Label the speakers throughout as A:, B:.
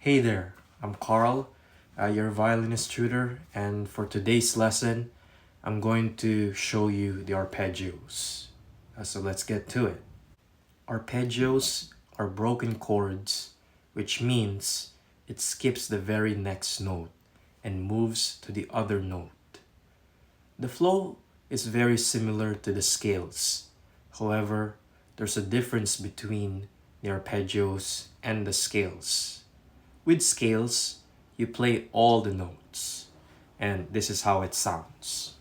A: Hey there, I'm Carl, your violinist tutor, and for today's lesson, I'm going to show you the arpeggios. So let's get to it. Arpeggios are broken chords, which means it skips the very next note and moves to the other note. The flow is very similar to the scales. However, there's a difference between the arpeggios and the scales. With scales, you play all the notes, and this is how it sounds.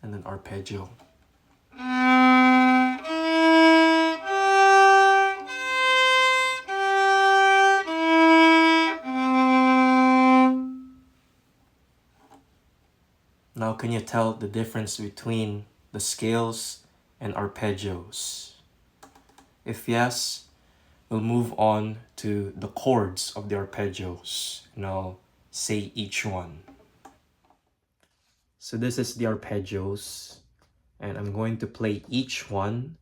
A: And then arpeggio. Now, can you tell the difference between the scales and arpeggios? If yes, we'll move on to the chords of the arpeggios, and I'll say each one. So this is the arpeggios, and I'm going to play each one,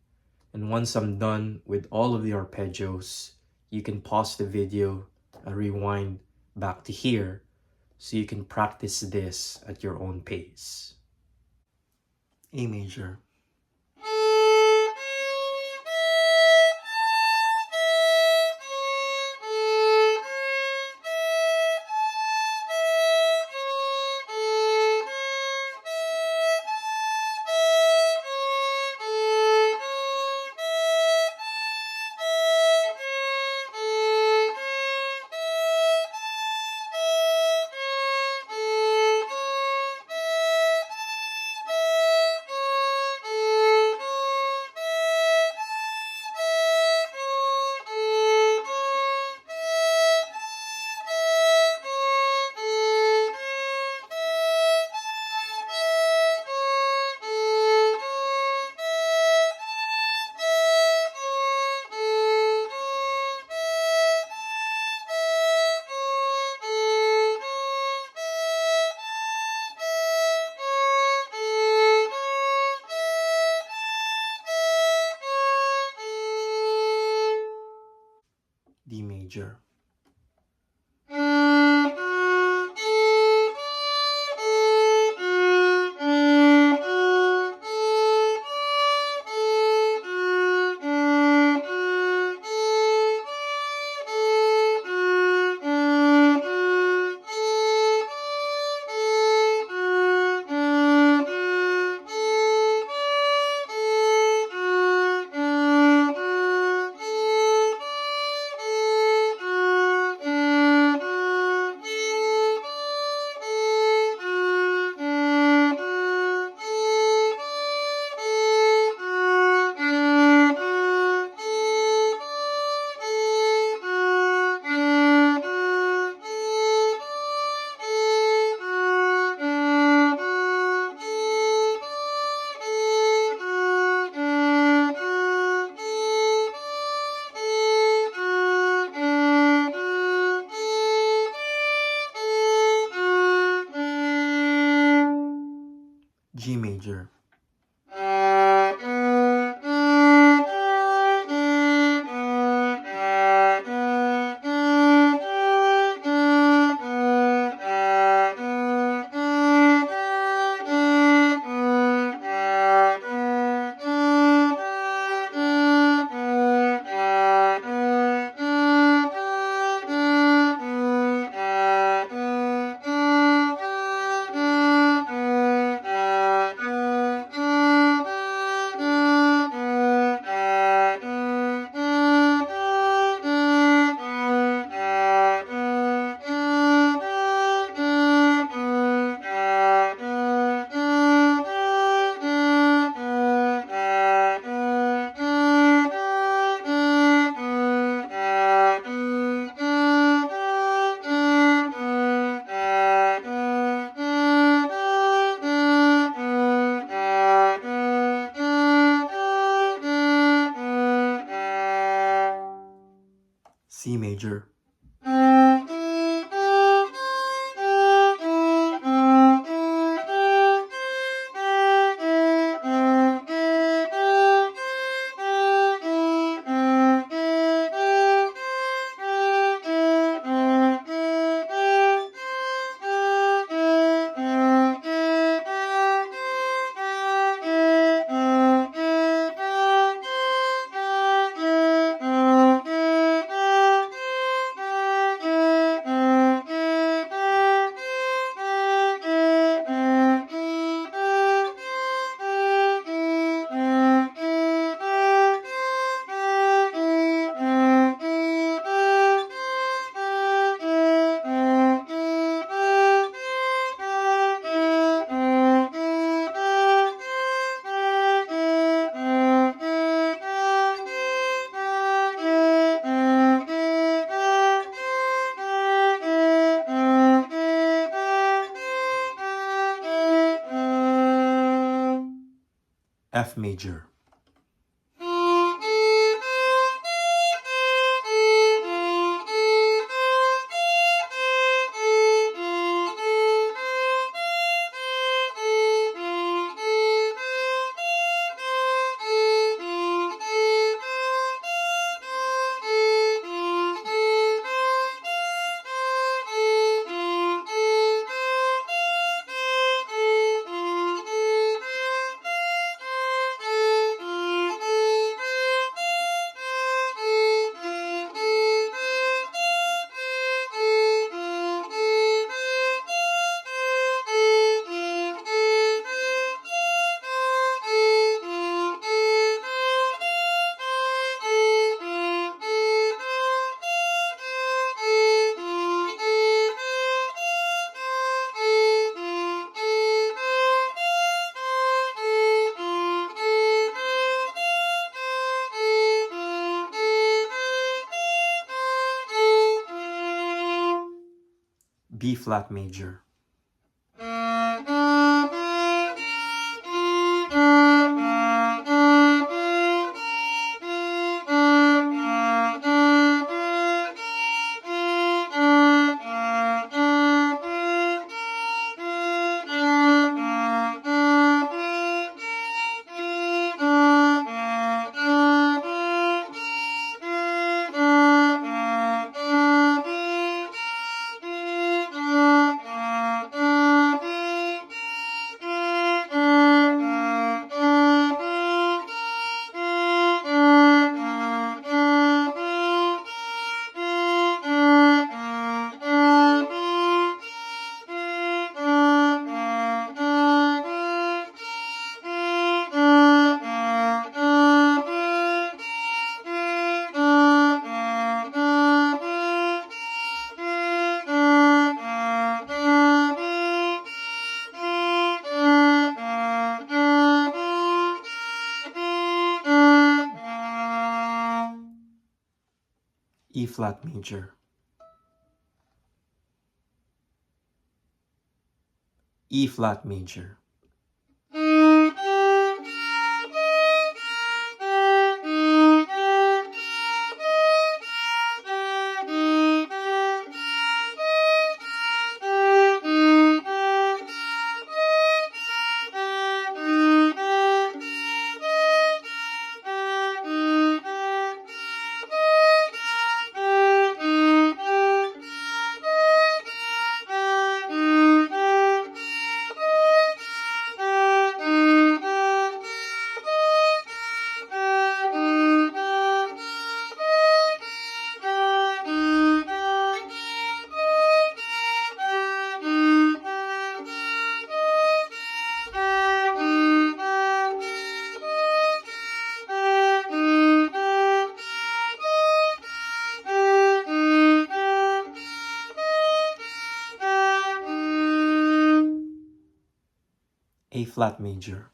A: and once I'm done with all of the arpeggios, you can pause the video and rewind back to here so you can practice this at your own pace. A major. D major. G major. C major, F major, B flat major, E flat major, E flat major, A flat major,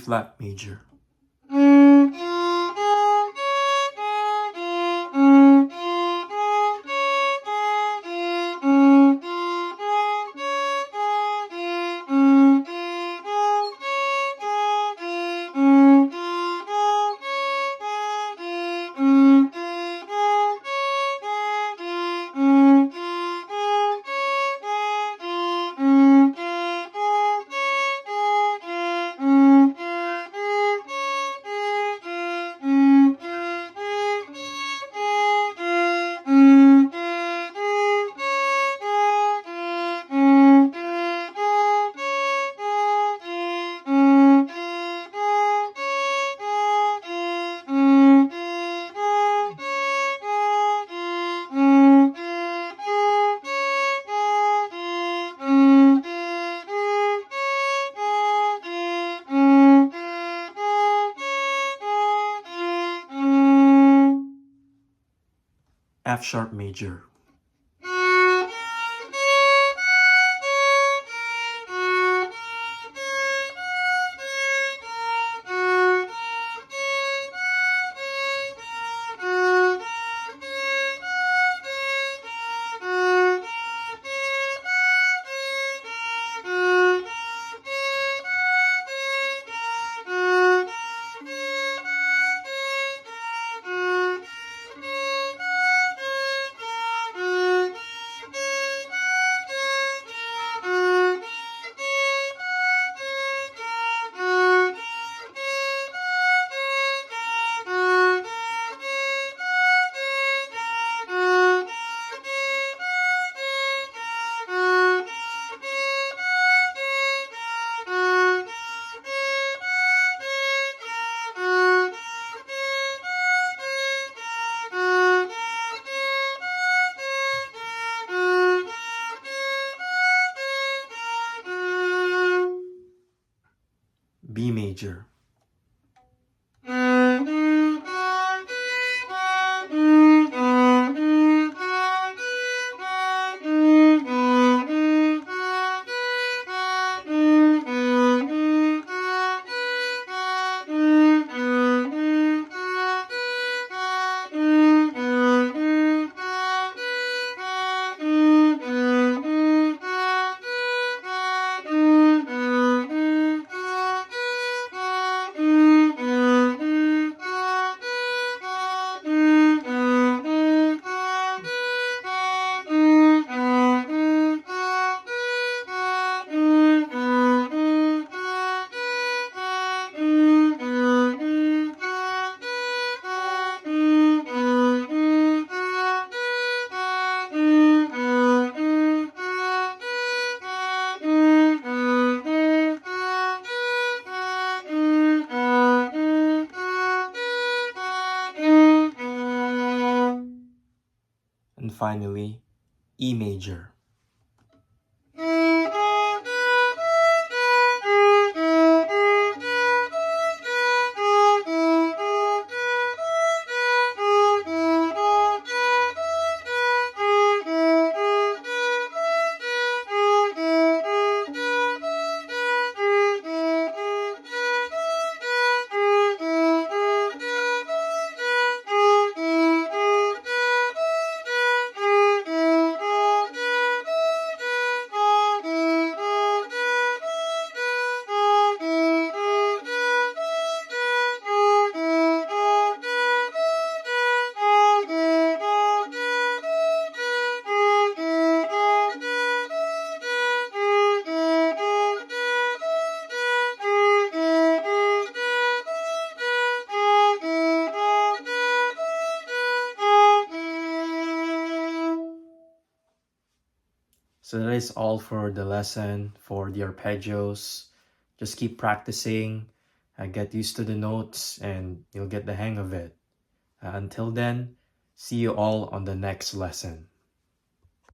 A: flat major. F sharp major. B major. And finally, E major. So that is all for the lesson for the arpeggios. Just keep practicing, get used to the notes, and you'll get the hang of it. Until then, see you all on the next lesson.